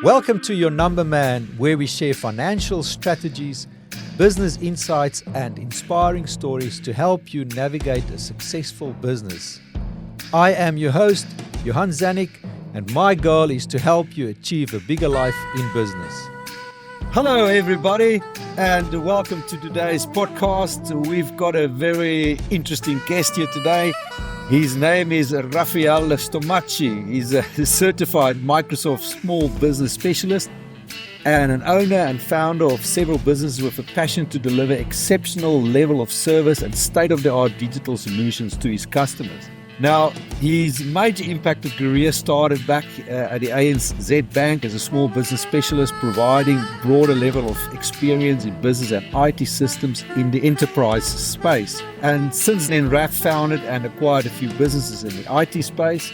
Welcome to Your Number Man, where we share financial strategies, business insights, and inspiring stories to help you navigate a successful business. I am your host, Johan, and my goal is to help you achieve a bigger life in business. Hello, everybody, and welcome to today's podcast. We've got a very interesting guest here today. His name is Raff Stomaci. He's a certified Microsoft small business specialist and an owner and founder of several businesses with a passion to deliver exceptional level of service and state-of-the-art digital solutions to his customers. Now, his major impact of career started back at the ANZ Bank as a small business specialist, providing broader level of experience in business and IT systems in the enterprise space. And since then, Raff founded and acquired a few businesses in the IT space.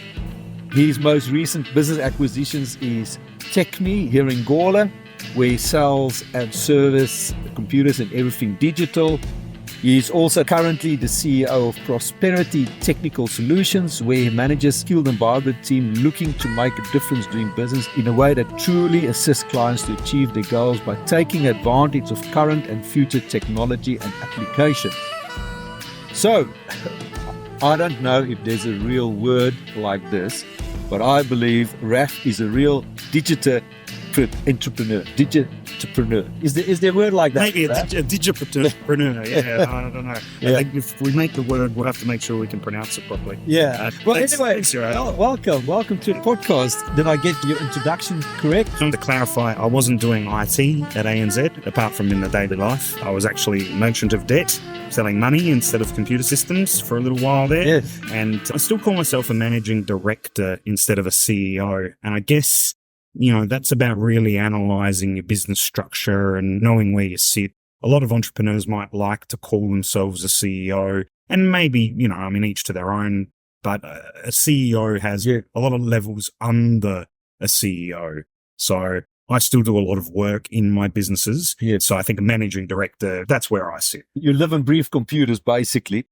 His most recent business acquisitions is TechMe here in Gola, where he sells and service computers and everything digital. He's also currently the CEO of Prosperity Technical Solutions, where he manages a skilled and vibrant team looking to make a difference doing business in a way that truly assists clients to achieve their goals by taking advantage of current and future technology and applications. So, I don't know if there's a real word like this, but I believe Raff is a real entrepreneur. Is there a word like that? Maybe a digitpreneur. Yeah, I don't know. Yeah. I think if we make the word, we'll have to make sure we can pronounce it properly. Yeah. Well, anyway, thanks, Johan. welcome to the podcast. Did I get your introduction correct? To clarify, I wasn't doing IT at ANZ, apart from in the daily life. I was actually merchant of debt, selling money instead of computer systems for a little while there. Yes. And I still call myself a managing director instead of a CEO. And I guess, that's about really analyzing your business structure and knowing where you sit. A lot of entrepreneurs might like to call themselves a CEO, and maybe, each to their own, but a CEO has a lot of levels under a CEO. So I still do a lot of work in my businesses. Yeah. So I think a managing director, that's where I sit. You live and breathe computers, basically,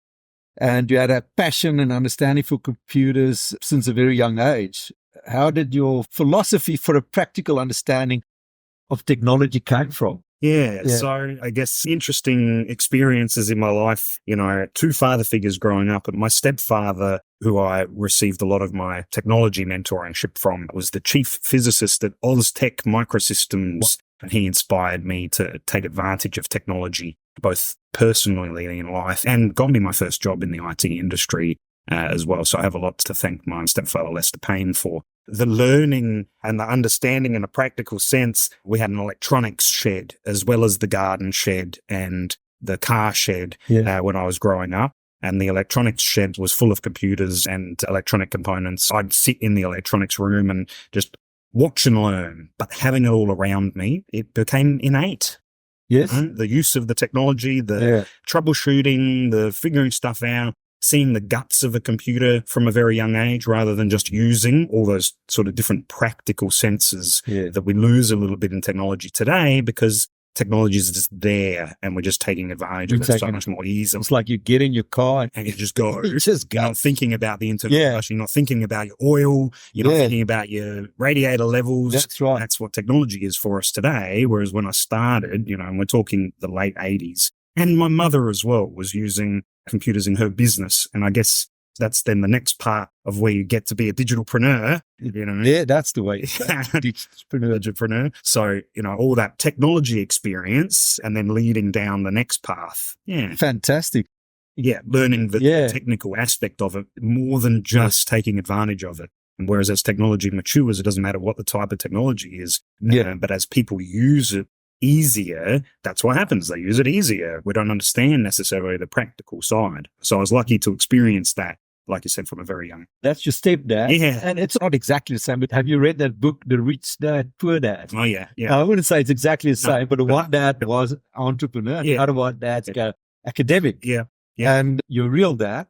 and you had a passion and understanding for computers since a very young age. How did your philosophy for a practical understanding of technology come from? Yeah, so I guess interesting experiences in my life, two father figures growing up. And my stepfather, who I received a lot of my technology mentorship from, was the chief physicist at Oztech Microsystems. And he inspired me to take advantage of technology, both personally in life, and got me my first job in the IT industry as well. So I have a lot to thank my stepfather, Lester Payne, for. The learning and the understanding in a practical sense. We had an electronics shed as well as the garden shed and the car shed when I was growing up. And the electronics shed was full of computers and electronic components. I'd sit in the electronics room and just watch and learn. But having it all around me, it became innate. Yes. The use of the technology, the troubleshooting, the figuring stuff out, seeing the guts of a computer from a very young age rather than just using all those sort of different practical senses that we lose a little bit in technology today because technology is just there and we're just taking advantage of it so much more easily. It's like you get in your car and you just go. You just go. You're not thinking about the internal flushing, you're not thinking about your oil, you're not thinking about your radiator levels. That's right. That's what technology is for us today. Whereas when I started, and we're talking the late 80s, and my mother as well was using computers in her business. And I guess that's then the next part of where you get to be a digitalpreneur. Yeah, that's the way. Digitpreneur. So, all that technology experience and then leading down the next path. Yeah. Fantastic. Yeah. Learning the technical aspect of it more than just taking advantage of it. And whereas as technology matures, it doesn't matter what the type of technology is. But as people use it easier, that's what happens. They use it easier. We don't understand necessarily the practical side. So I was lucky to experience that, like you said, from a very young. That's your stepdad. Yeah. And it's not exactly the same, but have you read that book, The Rich Dad, Poor Dad? Oh, yeah. Yeah. I wouldn't say it's exactly the same, but the one dad was entrepreneur, the other one dad's academic. Yeah. And your real dad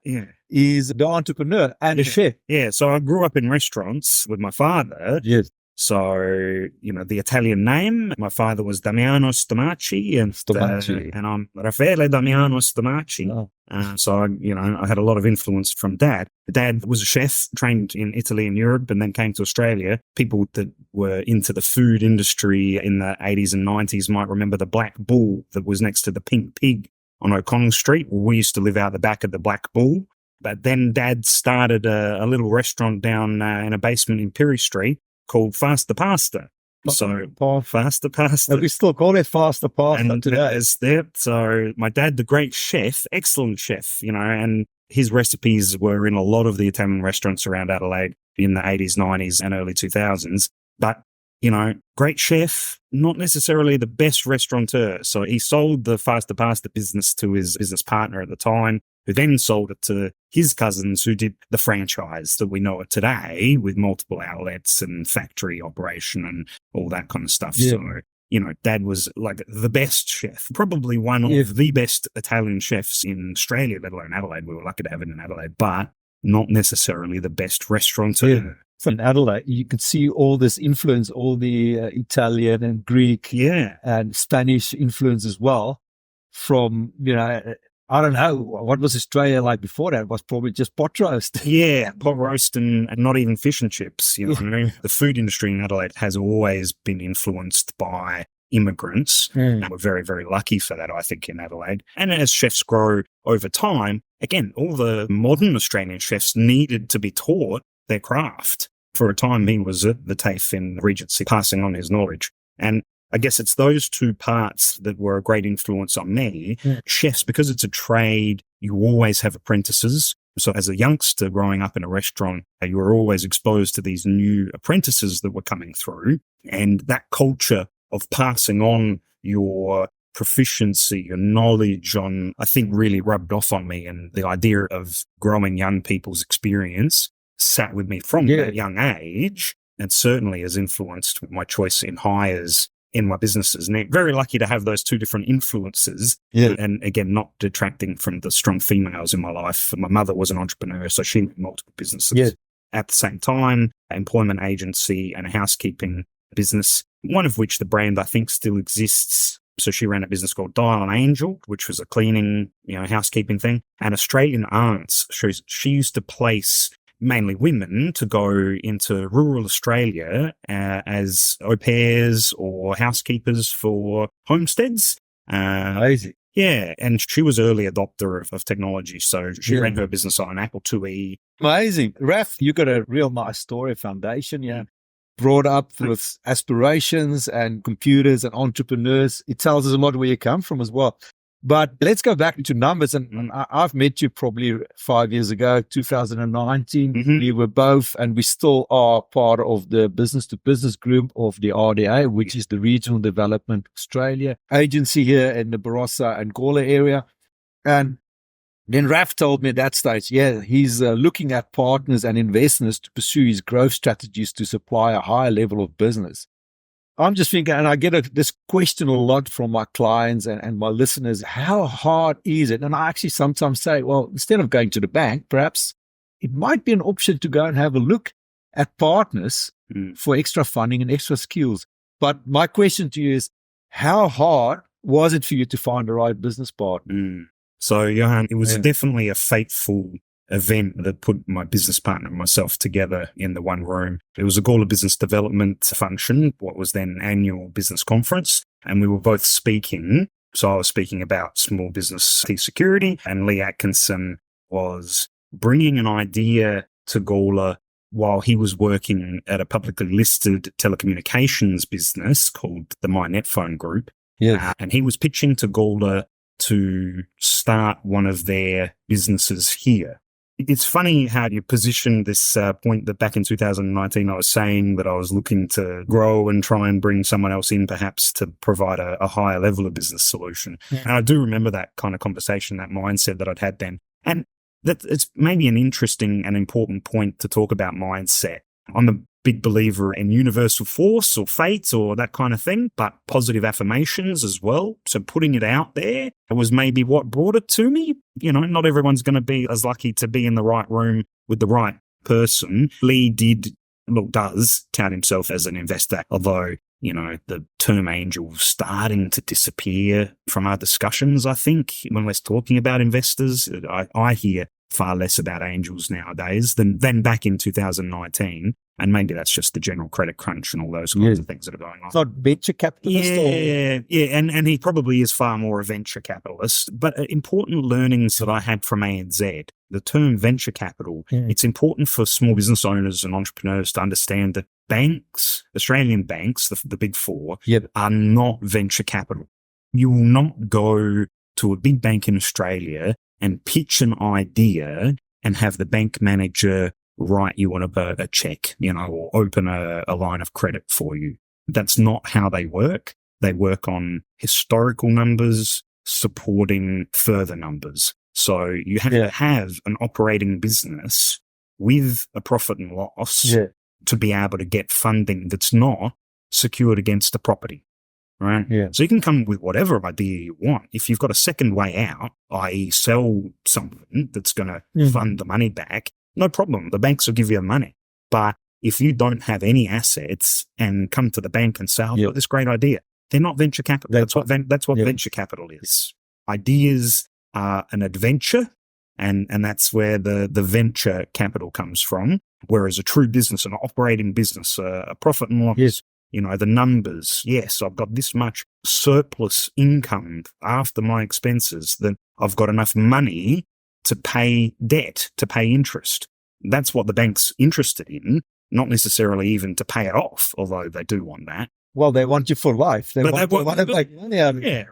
is the entrepreneur and a chef. Yeah. So I grew up in restaurants with my father. Yes. So, the Italian name, my father was Damiano Stomaci and I'm Raffaele Damiano Stomaci. Oh. So, I had a lot of influence from Dad. Dad was a chef, trained in Italy and Europe, and then came to Australia. People that were into the food industry in the 80s and 90s might remember the Black Bull that was next to the Pink Pig on O'Connell Street. We used to live out the back of the Black Bull. But then Dad started a little restaurant down in a basement in Perry Street called Faster Pasta. So Faster Pasta. We still call it Faster Pasta today. So my dad, the great chef, excellent chef, and his recipes were in a lot of the Italian restaurants around Adelaide in the 80s, 90s and early 2000s. But, great chef, not necessarily the best restaurateur. So he sold the Faster Pasta business to his business partner at the time, who then sold it to his cousins who did the franchise that we know it today with multiple outlets and factory operation and all that kind of stuff. Yeah. So, Dad was like the best chef, probably one of the best Italian chefs in Australia, let alone Adelaide. We were lucky to have it in Adelaide, but not necessarily the best restaurateur. Yeah. From Adelaide, you could see all this influence, all the Italian and Greek and Spanish influence as well from, I don't know, what was Australia like before that? It was probably just pot roast. Yeah, pot roast and not even fish and chips. The food industry in Adelaide has always been influenced by immigrants. And we're very, very lucky for that, I think, in Adelaide. And as chefs grow over time, again, all the modern Australian chefs needed to be taught their craft. For a time, he was at the TAFE in Regency, passing on his knowledge. And I guess it's those two parts that were a great influence on me. Chefs, because it's a trade, you always have apprentices. So as a youngster growing up in a restaurant, you were always exposed to these new apprentices that were coming through. And that culture of passing on your proficiency, your knowledge on, I think really rubbed off on me. And the idea of growing young people's experience sat with me from that young age, and certainly has influenced my choice in hires in my businesses. And I'm very lucky to have those two different influences. Yeah. And again, not detracting from the strong females in my life. My mother was an entrepreneur, so she had multiple businesses at the same time, an employment agency and a housekeeping business, one of which the brand I think still exists. So she ran a business called Dial and Angel, which was a cleaning, housekeeping thing. And Australian aunts, she used to place mainly women to go into rural Australia as au pairs or housekeepers for homesteads. Amazing. Yeah, and she was early adopter of technology, so she ran her business on an Apple IIe. Amazing. Raff, you got a real nice story foundation, brought up with aspirations and computers and entrepreneurs. It tells us a lot where you come from as well. But let's go back into numbers. And I've met you probably 5 years ago, 2019. We were both, and we still are part of the business to business group of the RDA, which is the Regional Development Australia agency here in the Barossa and Gawler area. And then Raff told me at that stage, he's looking at partners and investors to pursue his growth strategies to supply a higher level of business. I'm just thinking, and I get this question a lot from my clients and my listeners, how hard is it? And I actually sometimes say, well, instead of going to the bank, perhaps it might be an option to go and have a look at partners for extra funding and extra skills. But my question to you is, how hard was it for you to find the right business partner? So, Johan, it was definitely a fateful event that put my business partner and myself together in the one room. It was a Gawler Business Development function, what was then an annual business conference, and we were both speaking. So I was speaking about small business security, and Lee Atkinson was bringing an idea to Gawler while he was working at a publicly listed telecommunications business called the MyNetphone Group. And he was pitching to Gawler to start one of their businesses here. It's funny how you position this point that back in 2019, I was saying that I was looking to grow and try and bring someone else in perhaps to provide a higher level of business solution. And I do remember that kind of conversation, that mindset that I'd had then. And that it's maybe an interesting and important point to talk about mindset. I'm a big believer in universal force or fate or that kind of thing, but positive affirmations as well. So putting it out there was maybe what brought it to me. Not everyone's going to be as lucky to be in the right room with the right person. Lee does tout himself as an investor, although the term angel starting to disappear from our discussions, I think, when we're talking about investors. I hear far less about angels nowadays than back in 2019. And maybe that's just the general credit crunch and all those kinds of things that are going on. It's not venture capitalist. And he probably is far more a venture capitalist. But important learnings that I had from ANZ, the term venture capital, it's important for small business owners and entrepreneurs to understand that banks, Australian banks, the big four, are not venture capital. You will not go to a big bank in Australia and pitch an idea and have the bank manager write you on a check, or open a line of credit for you. That's not how they work. They work on historical numbers supporting further numbers. So you have to have an operating business with a profit and loss to be able to get funding that's not secured against the property. Right. Yeah. So you can come with whatever idea you want. If you've got a second way out, i.e. sell something that's going to fund the money back, no problem. The banks will give you the money. But if you don't have any assets and come to the bank and say, I've got this great idea, they're not venture capital. That's what venture capital is. Ideas are an adventure, and that's where the venture capital comes from. Whereas a true business, an operating business, a profit and loss, the numbers, yes, I've got this much surplus income after my expenses that I've got enough money to pay debt, to pay interest. That's what the bank's interested in, not necessarily even to pay it off, although they do want that. Well, they want you for life. They want to make money out of it. Yeah,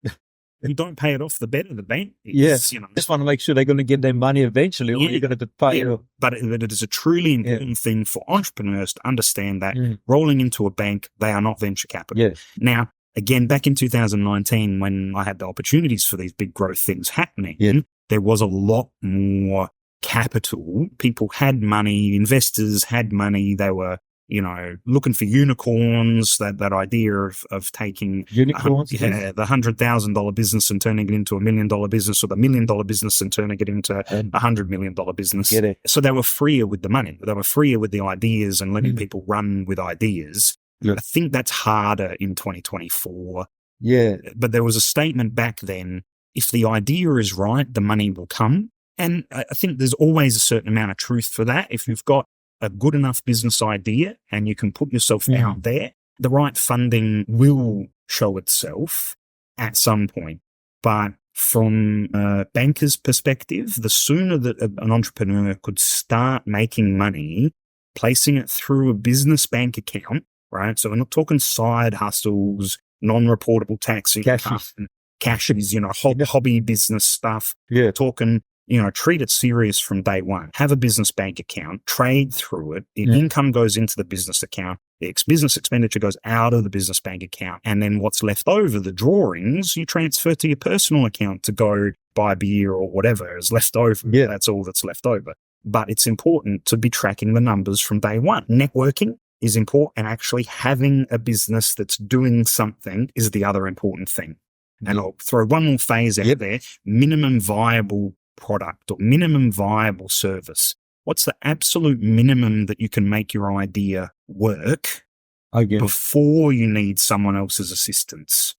right. You don't pay it off, the better the bank is. Yes, just want to make sure they're going to get their money eventually, or you're going to pay it. But it is a truly important thing for entrepreneurs to understand that rolling into a bank, they are not venture capital. Yeah. Now, again, back in 2019, when I had the opportunities for these big growth things happening, there was a lot more capital. People had money, investors had money. They were, looking for unicorns, that idea of taking unicorns, the $100,000 business and turning it into $1 million business, or the $1 million business and turning it into $100 million business. So they were freer with the money. They were freer with the ideas and letting people run with ideas. I think that's harder in 2024. Yeah. But there was a statement back then, if the idea is right, the money will come. And I think there's always a certain amount of truth for that. If you've got a good enough business idea and you can put yourself out there, the right funding will show itself at some point. But from a banker's perspective, the sooner that an entrepreneur could start making money, placing it through a business bank account, right? So we're not talking side hustles, non-reportable tax income, cashes, hobby business stuff. Yeah. Talking, treat it serious from day one. Have a business bank account, trade through it. The income goes into the business account. The business expenditure goes out of the business bank account. And then what's left over, the drawings, you transfer to your personal account to go buy beer or whatever is left over. Yeah. That's all that's left over. But it's important to be tracking the numbers from day one. Networking is important, and actually having a business that's doing something is the other important thing. And I'll throw one more phase out there, minimum viable product or minimum viable service. What's the absolute minimum that you can make your idea work before you need someone else's assistance?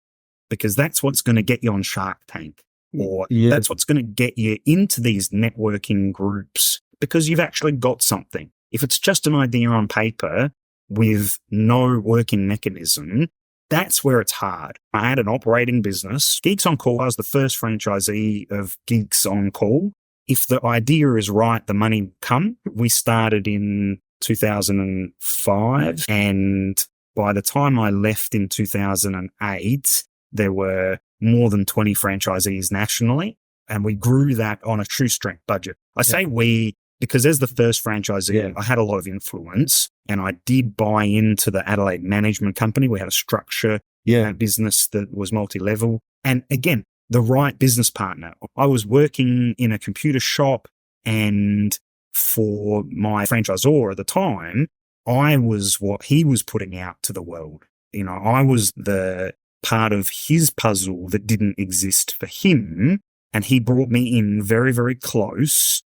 Because that's what's going to get you on Shark Tank, or that's what's going to get you into these networking groups, because you've actually got something. If it's just an idea on paper with no working mechanism, that's where it's hard. I had an operating business, Geeks on Call. I was the first franchisee of Geeks on Call. If the idea is right, the money will come. We started in 2005, and by the time I left in 2008, there were more than 20 franchisees nationally, and we grew that on a shoestring budget. I say we because as the first franchisee, I had a lot of influence, and I did buy into the Adelaide management company. We had a structure, business that was multi-level. And again, the right business partner. I was working in a computer shop, and for my franchisor at the time, I was what he was putting out to the world. I was the part of his puzzle that didn't exist for him, and he brought me in very, very close.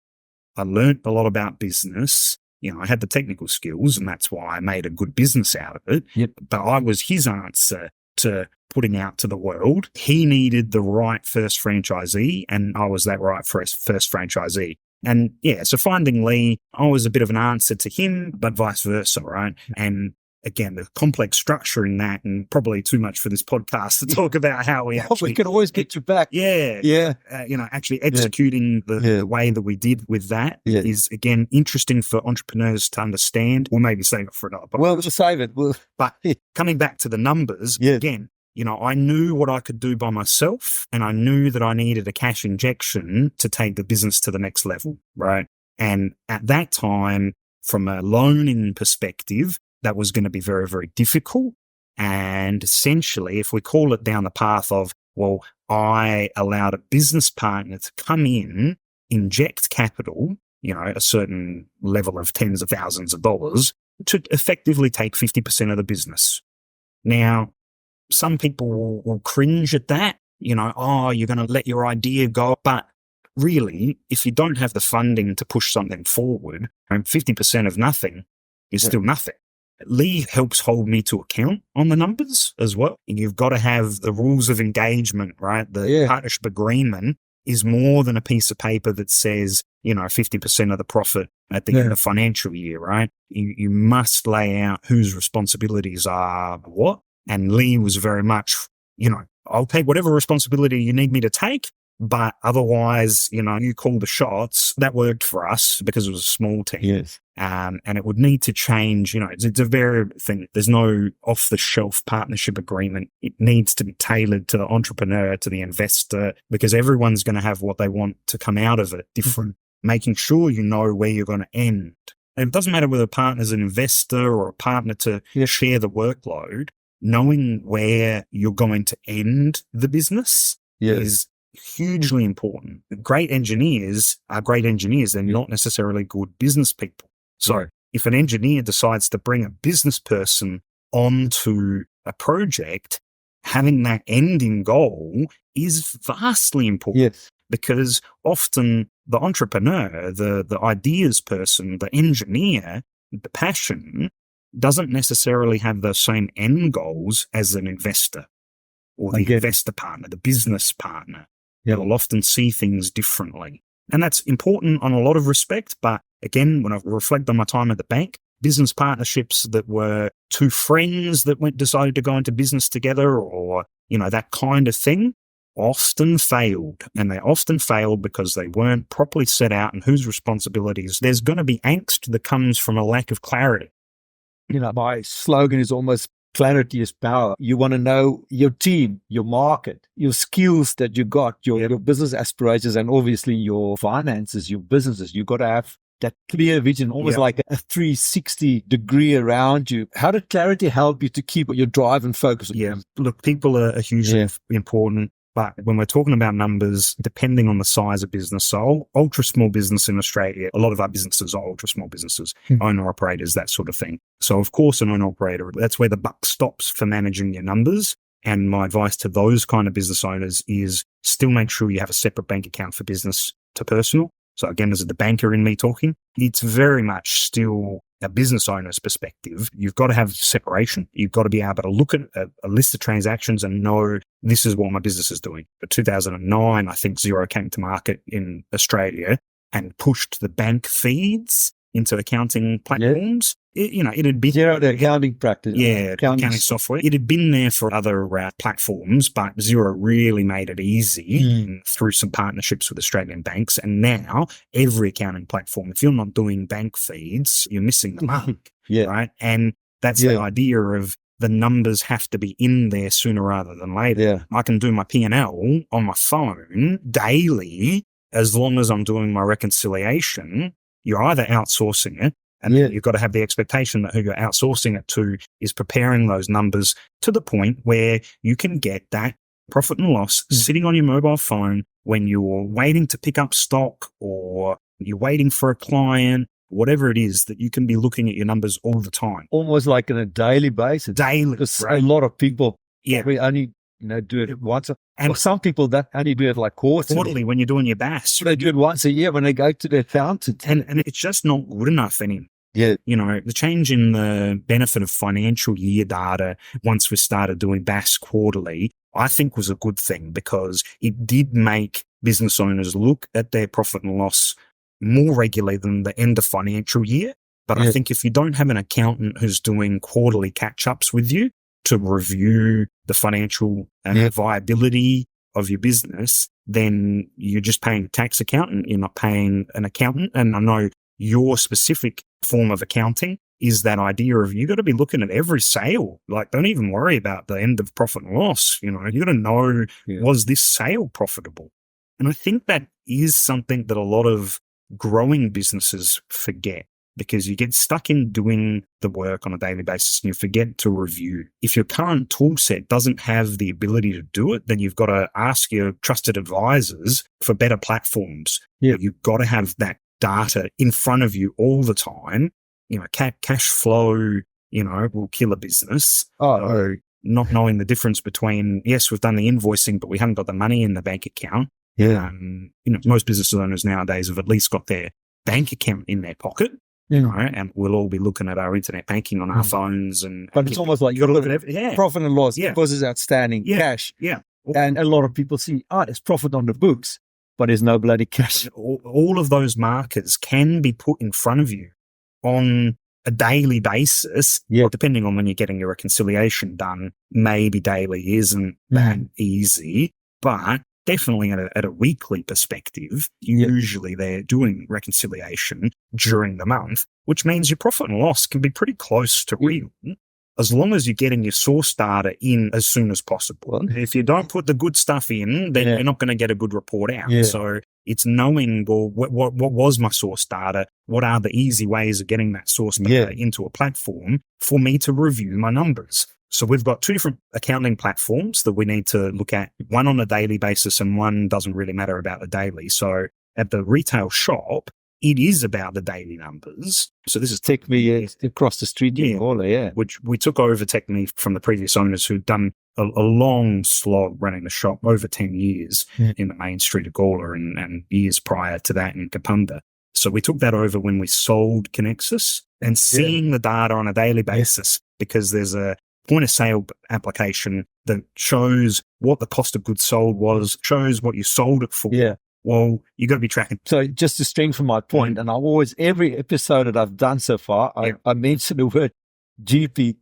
I learned a lot about business, I had the technical skills, and that's why I made a good business out of it. Yep. But I was his answer to putting out to the world. He needed the right first franchisee, and I was that right first franchisee. And yeah, so finding Lee, I was a bit of an answer to him, but vice versa, right? And again, the complex structure in that, and probably too much for this podcast to talk about how we actually... We can always get you back. Yeah. Yeah. Actually executing the way that we did with that is, again, interesting for entrepreneurs to understand. We'll maybe save it for another podcast. Well, we'll save it. But coming back to the numbers, again, I knew what I could do by myself, and I knew that I needed a cash injection to take the business to the next level, right? And at that time, from a loaning perspective, that was going to be very, very difficult. And essentially, if we call it down the path of, well, I allowed a business partner to come in, inject capital, a certain level of tens of thousands of dollars, to effectively take 50% of the business. Now, some people will cringe at that, you're going to let your idea go. But really, if you don't have the funding to push something forward, 50% of nothing is still nothing. Lee helps hold me to account on the numbers as well. You've got to have the rules of engagement, right? The partnership agreement is more than a piece of paper that says, 50% of the profit at the end of the financial year, right? You must lay out whose responsibilities are what. And Lee was very much, I'll take whatever responsibility you need me to take, but otherwise, you call the shots. That worked for us because it was a small team. Yes. And it would need to change, it's a very thing. There's no off-the-shelf partnership agreement. It needs to be tailored to the entrepreneur, to the investor, because everyone's going to have what they want to come out of it different, making sure you know where you're going to end. And it doesn't matter whether a partner's an investor or a partner to share the workload. Knowing where you're going to end the business is hugely important. Great engineers are great engineers. They're not necessarily good business people. So if an engineer decides to bring a business person onto a project, having that ending goal is vastly important. Yes. Because often the entrepreneur, the ideas person, the engineer, the passion doesn't necessarily have the same end goals as an investor or the investor partner, the business partner. They'll often see things differently. And that's important on a lot of respects. But again, when I reflect on my time at the bank, business partnerships that were two friends that decided to go into business together or, that kind of thing often failed. And they often failed because they weren't properly set out and whose responsibilities. There's going to be angst that comes from a lack of clarity. My slogan is almost clarity is power. You want to know your team, your market, your skills that you got, your business aspirations, and obviously your finances, your businesses. You got to have that clear vision, almost like a 360 degree around you. How did clarity help you to keep your drive and focus? Yeah, look, people are hugely important. But when we're talking about numbers, depending on the size of business, so ultra small business in Australia, a lot of our businesses are ultra small businesses, owner operators, that sort of thing. So of course, an owner operator, that's where the buck stops for managing your numbers. And my advice to those kind of business owners is still make sure you have a separate bank account for business to personal. So again, this is the banker in me talking. It's very much still a business owner's perspective. You've got to have separation. You've got to be able to look at a list of transactions and know this is what my business is doing. But 2009, I think Xero came to market in Australia and pushed the bank feeds into accounting platforms. It had been Xero, the accounting practice. Accounting software. It had been there for other platforms, but Xero really made it easy through some partnerships with Australian banks. And now every accounting platform, if you're not doing bank feeds, you're missing the mark, right? And that's the idea of the numbers have to be in there sooner rather than later. I can do my P&L on my phone daily as long as I'm doing my reconciliation. You're either outsourcing it, and you've got to have the expectation that who you're outsourcing it to is preparing those numbers to the point where you can get that profit and loss sitting on your mobile phone when you're waiting to pick up stock or you're waiting for a client, whatever it is, that you can be looking at your numbers all the time. Almost like on a daily basis. Because a lot of people probably only do it once. And some people that only do it like quarterly when you're doing your BAS. They do it once a year when they go to their accountant. And it's just not good enough anymore. Yeah. The change in the benefit of financial year data once we started doing BAS quarterly, I think was a good thing because it did make business owners look at their profit and loss more regularly than the end of financial year. But I think if you don't have an accountant who's doing quarterly catch-ups with you to review the financial viability of your business, then you're just paying a tax accountant. You're not paying an accountant. And I know your specific form of accounting is that idea of you got to be looking at every sale. Like, don't even worry about the end of profit and loss. You got to know, was this sale profitable? And I think that is something that a lot of growing businesses forget, because you get stuck in doing the work on a daily basis and you forget to review. If your current tool set doesn't have the ability to do it, then you've got to ask your trusted advisors for better platforms. You've got to have that data in front of you all the time. Cash flow, will kill a business. Not knowing the difference between, yes, we've done the invoicing, but we haven't got the money in the bank account. Most business owners nowadays have at least got their bank account in their pocket. And we'll all be looking at our internet banking on our phones. But it's almost like you got to look at profit and loss because it's outstanding cash. And a lot of people see, there's profit on the books, but there's no bloody cash. All of those markers can be put in front of you on a daily basis, depending on when you're getting your reconciliation done. Maybe daily isn't that easy, but definitely at a weekly perspective, usually they're doing reconciliation during the month, which means your profit and loss can be pretty close to real, as long as you're getting your source data in as soon as possible. If you don't put the good stuff in, then you're not going to get a good report out. So it's knowing, well, what was my source data? What are the easy ways of getting that source data into a platform for me to review my numbers? So we've got two different accounting platforms that we need to look at, one on a daily basis and one doesn't really matter about the daily. So at the retail shop, it is about the daily numbers. So this is TechMe across the street, which we took over TechMe from the previous owners who'd done a long slog running the shop over 10 years in the main street of Gawler and years prior to that in Kapunda. So we took that over when we sold Connexus and seeing the data on a daily basis, because there's a point of sale application that shows what the cost of goods sold was, shows what you sold it for. Well, you got to be tracking. So just to strengthen my point, and every episode that I've done so far, I mention the word GP.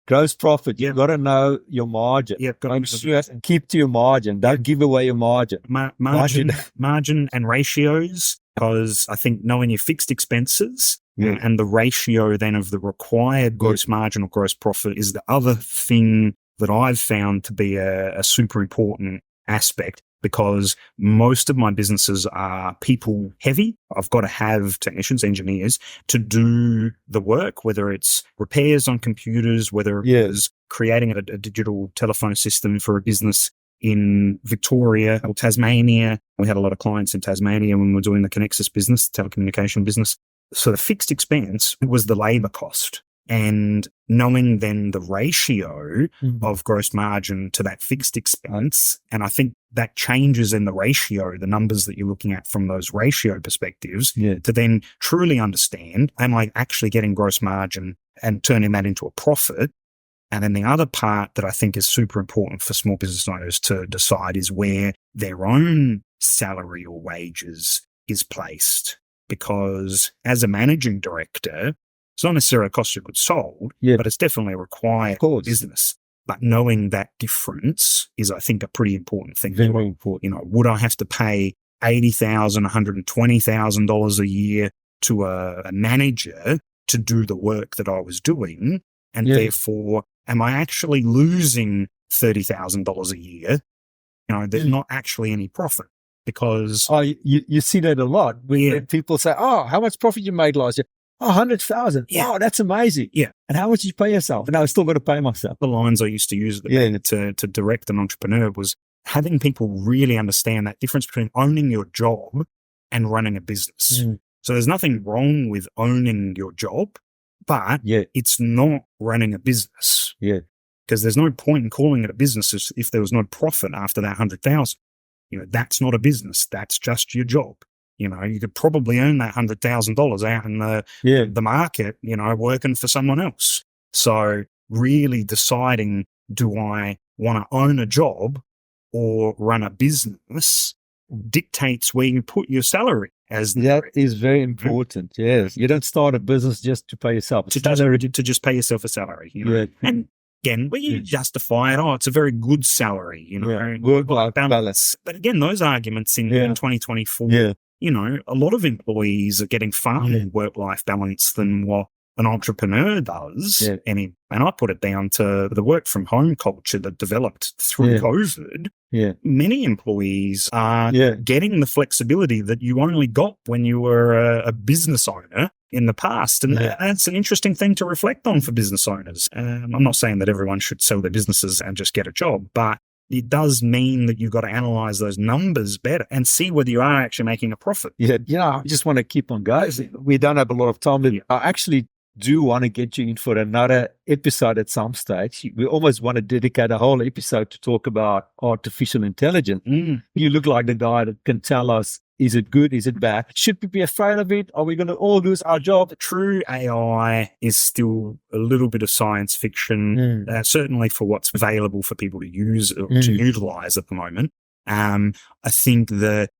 Gross profit. You've got to know your margin. And keep to your margin. Don't give away your margin. Margin and ratios, because I think knowing your fixed expenses and the ratio then of the required gross margin or gross profit is the other thing that I've found to be a super important aspect, because most of my businesses are people heavy. I've got to have technicians, engineers to do the work, whether it's repairs on computers, whether it's creating a digital telephone system for a business in Victoria or Tasmania. We had a lot of clients in Tasmania when we were doing the Connexus business, telecommunication business. So the fixed expense was the labor cost. And knowing then the ratio of gross margin to that fixed expense, and I think that changes in the ratio, the numbers that you're looking at from those ratio perspectives, to then truly understand, am I actually getting gross margin and turning that into a profit? And then the other part that I think is super important for small business owners to decide is where their own salary or wages is placed. Because as a managing director, it's not necessarily a cost of goods sold, but it's definitely a required business. But knowing that difference is, I think, a pretty important thing. Very important. Would I have to pay $80,000, $120,000 a year to a manager to do the work that I was doing? And therefore, am I actually losing $30,000 a year? There's not actually any profit. Because you see that a lot when people say, how much profit you made last year? 100,000. Oh, that's amazing. And how much did you pay yourself? And I still got to pay myself. The lines I used to use to direct an entrepreneur was having people really understand that difference between owning your job and running a business. So there's nothing wrong with owning your job, but it's not running a business. Because there's no point in calling it a business if there was no profit after that 100,000. That's not a business. That's just your job. You could probably earn that $100,000 out in the market, working for someone else. So really deciding, do I want to own a job or run a business dictates where you put your salary. That is very important. Yes. You don't start a business just to pay yourself to just pay yourself a salary. And again, we justify it. Oh, it's a very good salary, Work-life balance. But again, those arguments in 2024, a lot of employees are getting far more work-life balance than what an entrepreneur does. Yeah. And I put it down to the work from home culture that developed through COVID. Yeah. Many employees are getting the flexibility that you only got when you were a business owner in the past. And that's an interesting thing to reflect on for business owners. I'm not saying that everyone should sell their businesses and just get a job, but it does mean that you've got to analyze those numbers better and see whether you are actually making a profit. Yeah. I just want to keep on going. We don't have a lot of time. I actually do want to get you in for another episode at some stage. We almost want to dedicate a whole episode to talk about artificial intelligence. You look like the guy that can tell us, is it good? Is it bad? Should we be afraid of it? Are we going to all lose our job? True AI is still a little bit of science fiction, certainly for what's available for people to use or to utilize at the moment. I think the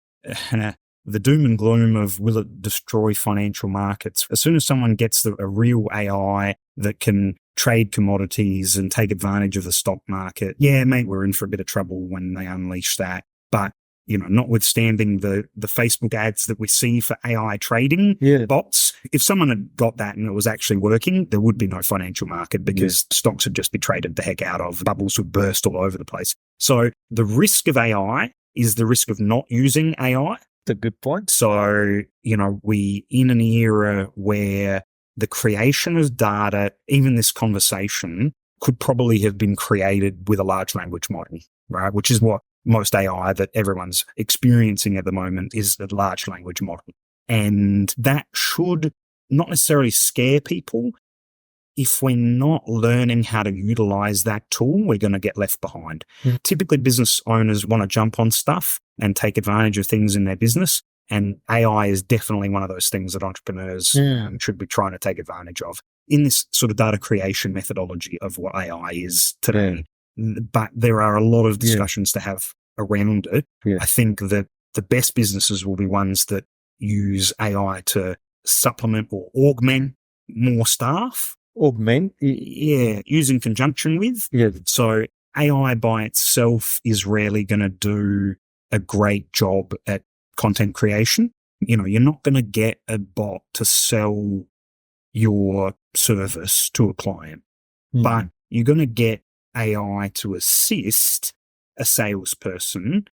doom and gloom of will it destroy financial markets? As soon as someone gets a real AI that can trade commodities and take advantage of the stock market, mate, we're in for a bit of trouble when they unleash that. But, notwithstanding the Facebook ads that we see for AI trading bots, if someone had got that and it was actually working, there would be no financial market because stocks would just be traded the heck out of. Bubbles would burst all over the place. So the risk of AI is the risk of not using AI. A good point. So, we in an era where the creation of data, even this conversation, could probably have been created with a large language model, right? Which is what most AI that everyone's experiencing at the moment is a large language model. And that should not necessarily scare people. If we're not learning how to utilize that tool, we're going to get left behind. Typically, business owners want to jump on stuff and take advantage of things in their business. And AI is definitely one of those things that entrepreneurs should be trying to take advantage of in this sort of data creation methodology of what AI is today. But there are a lot of discussions to have around it. I think that the best businesses will be ones that use AI to supplement or augment more staff. Augment? Use in conjunction with. So AI by itself is rarely going to do a great job at content creation. You're not going to get a bot to sell your service to a client, but you're going to get AI to assist a salesperson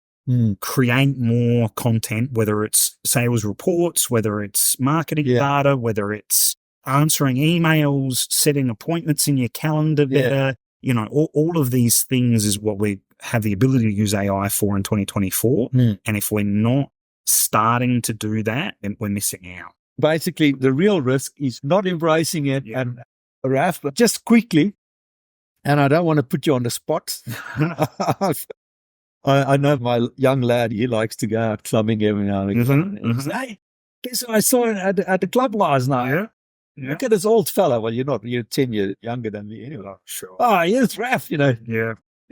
create more content, whether it's sales reports, whether it's marketing data, whether it's answering emails, setting appointments in your calendar better. All of these things is what we have the ability to use AI for in 2024. And if we're not starting to do that, then we're missing out. Basically, the real risk is not embracing it. And Raff, but just quickly, and I don't want to put you on the spot. I know my young lad, he likes to go out clubbing every now and again. Hey, guess what I saw at the club last night? Look at this old fella. Well, you're 10 years younger than me anyway. Oh, sure. Oh, yes, Raff,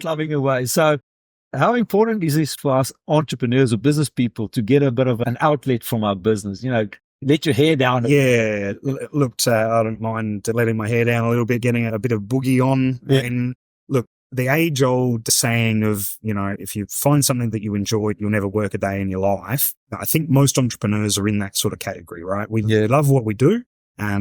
clubbing away. So how important is this for us entrepreneurs or business people to get a bit of an outlet from our business? Let your hair down. Yeah. Look, I don't mind letting my hair down a little bit, getting a bit of boogie on. And look, the age-old saying of, if you find something that you enjoy, you'll never work a day in your life. I think most entrepreneurs are in that sort of category, right? We love what we do.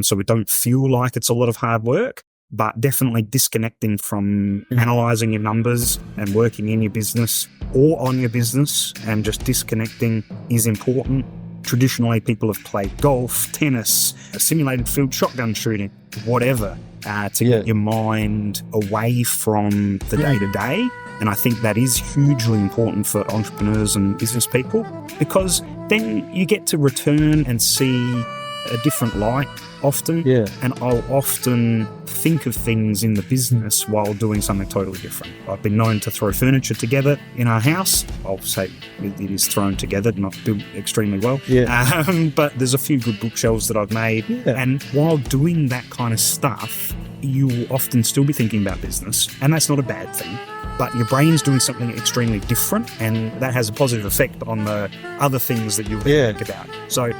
So we don't feel like it's a lot of hard work, but definitely disconnecting from analyzing your numbers and working in your business or on your business and just disconnecting is important. Traditionally, people have played golf, tennis, simulated field shotgun shooting, whatever, to get your mind away from the day-to-day. And I think that is hugely important for entrepreneurs and business people because then you get to return and see a different light often. Yeah. And I'll often think of things in the business while doing something totally different. I've been known to throw furniture together in our house. I'll say it is thrown together, not built extremely well. Yeah. But there's a few good bookshelves that I've made. Yeah. And while doing that kind of stuff, you will often still be thinking about business. And that's not a bad thing. But your brain's doing something extremely different, and that has a positive effect on the other things that you think about. So,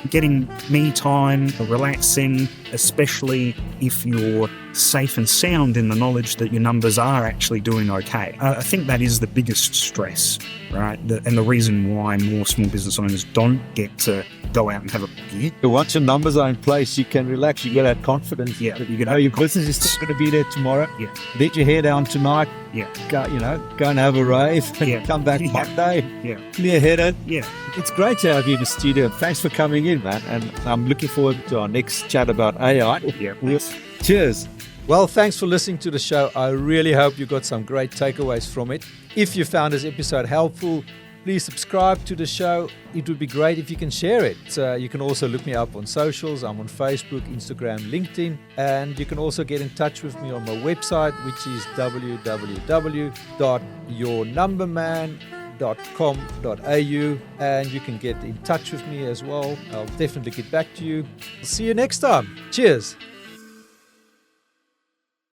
getting me time, relaxing, especially if you're safe and sound in the knowledge that your numbers are actually doing okay. I think that is the biggest stress, right? And the reason why more small business owners don't get to go out and have a beer. Once your numbers are in place, you can relax. You get that confidence. Yeah. That you know your business is still going to be there tomorrow. Yeah. Let your hair down tonight. Yeah. Go and have a rave. Yeah. Come back Yeah. Monday. Yeah. Clear headed. Yeah. It's great to have you in the studio. Thanks for coming in, man. And I'm looking forward to our next chat about AI. Yeah. Cheers. Well, thanks for listening to the show. I really hope you got some great takeaways from it. If you found this episode helpful, please subscribe to the show. It would be great if you can share it. You can also look me up on socials. I'm on Facebook, Instagram, LinkedIn. And you can also get in touch with me on my website, which is www.yournumberman.com.au. And you can get in touch with me as well. I'll definitely get back to you. See you next time. Cheers.